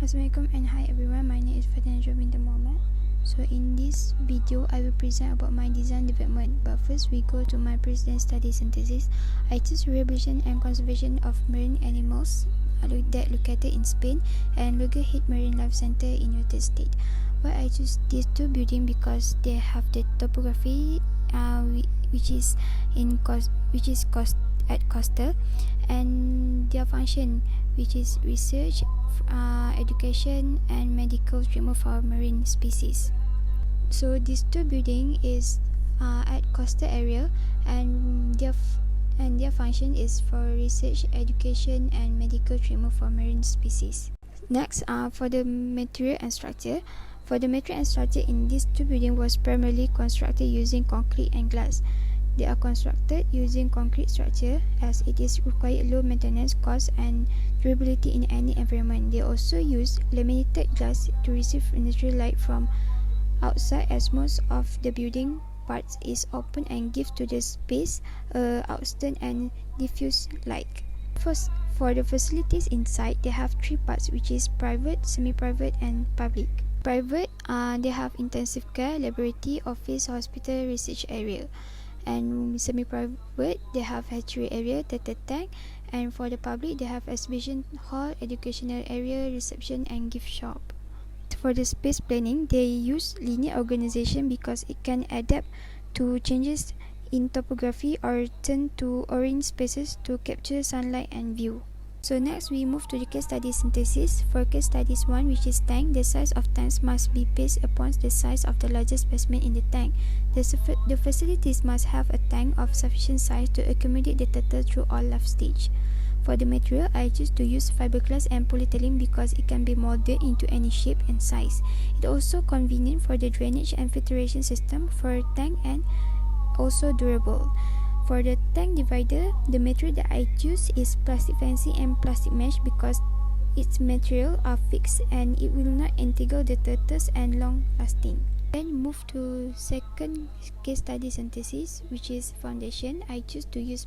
Assalamualaikum and hi everyone, my name is Fatina Jovinda Mohamad. So in this video, I will present about my design development. But first, we go to my President Study Synthesis. I choose rehabilitation and conservation of marine animals that located in Spain and Logohead Marine Life Center in United States. Why I choose these two buildings? Because they have the topography which is coastal, and their function, which is research, education and medical treatment for marine species. So these two buildings is at coastal area, and their function is for research, education and medical treatment for marine species. Next, for the material and structure. For the material and structure in these two buildings was primarily constructed using concrete and glass. They are constructed using concrete structure as it is required low maintenance cost and durability in any environment. They also use laminated glass to receive natural light from outside, as most of the building parts is open and gives to the space outstanding and diffuse light. First, for the facilities inside, they have three parts, which is private, semi-private and public. Private, they have intensive care, laboratory, office, hospital, research area. And semi-private, they have hatchery area, turtle tank. And for the public, they have exhibition hall, educational area, reception and gift shop. For the space planning, they use linear organization because it can adapt to changes in topography or turn to orange spaces to capture sunlight and view. So next, we move to the case study synthesis. For case studies 1, which is tank, the size of tanks must be based upon the size of the largest specimen in the tank. The facilities must have a tank of sufficient size to accommodate the turtle through all life stage. For the material, I choose to use fiberglass and polyethylene because it can be molded into any shape and size. It also convenient for the drainage and filtration system for a tank and also durable. For the tank divider, the material that I choose is plastic fencing and plastic mesh because its material are fixed and it will not entangle the turtles and long lasting. Then move to second case study synthesis, which is foundation. I choose to use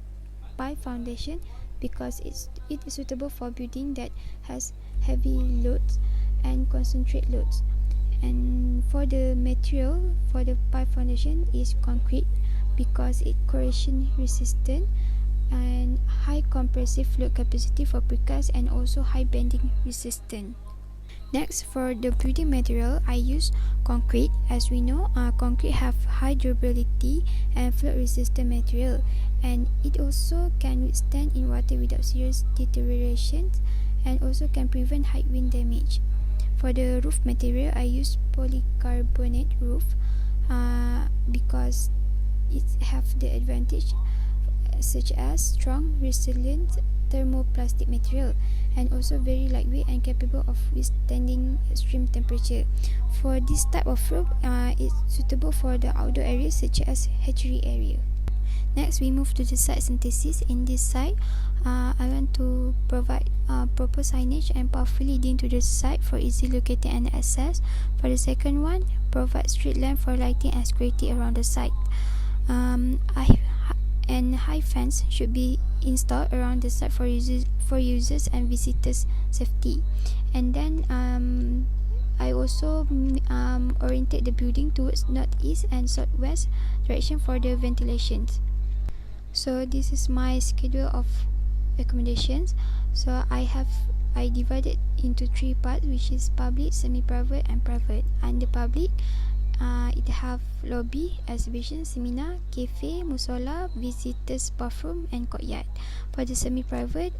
pipe foundation because it is suitable for building that has heavy loads and concentrate loads. And for the material for the pipe foundation is concrete because it corrosion resistant and high compressive fluid capacity for precast and also high bending resistant. Next, for the building material, I use concrete. As we know, concrete have high durability and flood resistant material, and it also can withstand in water without serious deterioration and also can prevent high wind damage. For the roof material, I use polycarbonate roof because it have the advantage such as strong, resilient thermoplastic material and also very lightweight and capable of withstanding extreme temperature. For this type of roof, it's suitable for the outdoor areas such as hatchery area. Next, we move to the site synthesis. In this site, I want to provide proper signage and pathway leading to the site for easy locating and access. For the second one, provide street lamp for lighting and security around the site. And high fence should be installed around the site for users and visitors safety. And then I also orientate the building towards northeast and southwest direction for the ventilations. So this is my schedule of accommodations. So I divided into three parts, which is public, semi-private and private. And the public, it have lobby, exhibition, seminar, cafe, musola, visitors bathroom and courtyard. For the semi-private,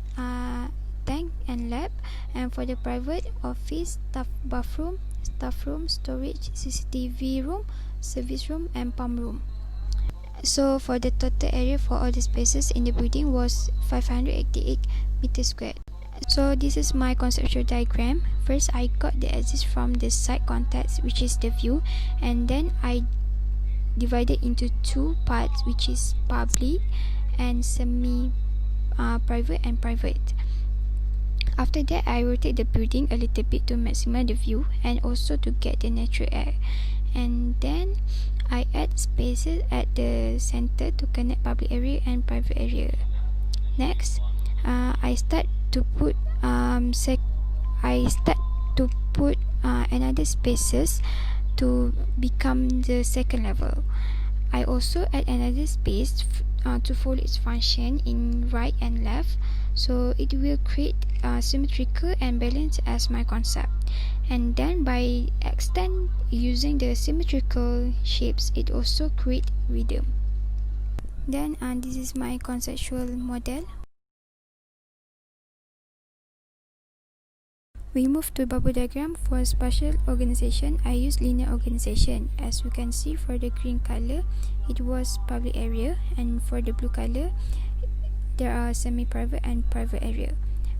tank and lab. And for the private, office, staff bathroom, staff room, storage, CCTV room, service room and pump room. So for the total area for all the spaces in the building was 588 meters squared. So this is my conceptual diagram. First, I got the axis from the site context, which is the view, and then I divided into two parts, which is public and semi-private and private. After that, I rotate the building a little bit to maximize the view and also to get the natural air. And then I add spaces at the center to connect public area and private area. Next, I start to put another spaces to become the second level. I also add another space to follow its function in right and left, so it will create symmetrical and balance as my concept. And then by extend using the symmetrical shapes, it also create rhythm. Then this is my conceptual model. We move to bubble diagram. For spatial organization, I use linear organization. As you can see, for the green color, it was public area, and for the blue color, there are semi-private and private area.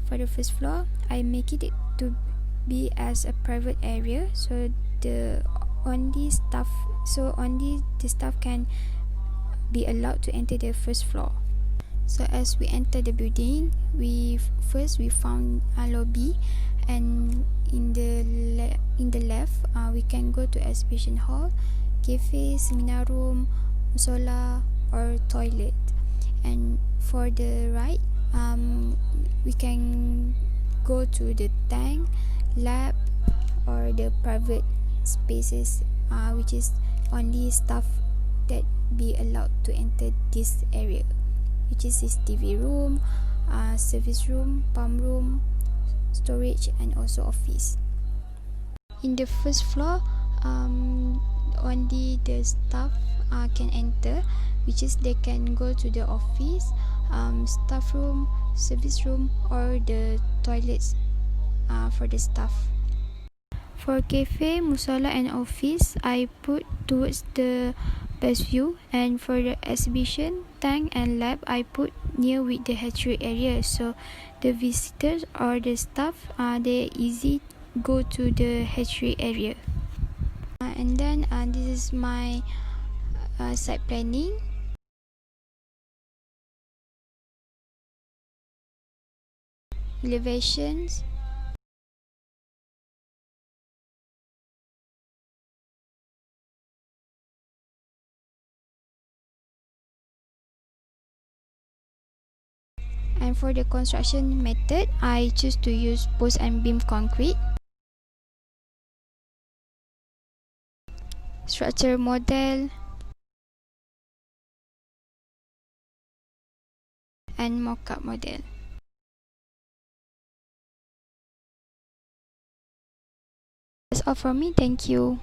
For the first floor, I make it to be as a private area, so only the staff can be allowed to enter the first floor. So as we enter the building, we found a lobby, and in the left we can go to exhibition hall, cafe, seminar room, musola, or toilet. And for the right, we can go to the tank, lab, or the private spaces, which is only staff that be allowed to enter this area, which is this TV room, service room, pump room, storage, and also office. In the first floor, only the staff can enter, which is they can go to the office, staff room, service room, or the toilets for the staff. For cafe, musola, and office, I put towards the best view, and for the exhibition, tank, and lab, I put near with the hatchery area, so the visitors or the staff they easy go to the hatchery area. And then this is my site planning. Elevations, and for the construction method, I choose to use post and beam concrete. Structure model and mock-up model. That's all from me. Thank you.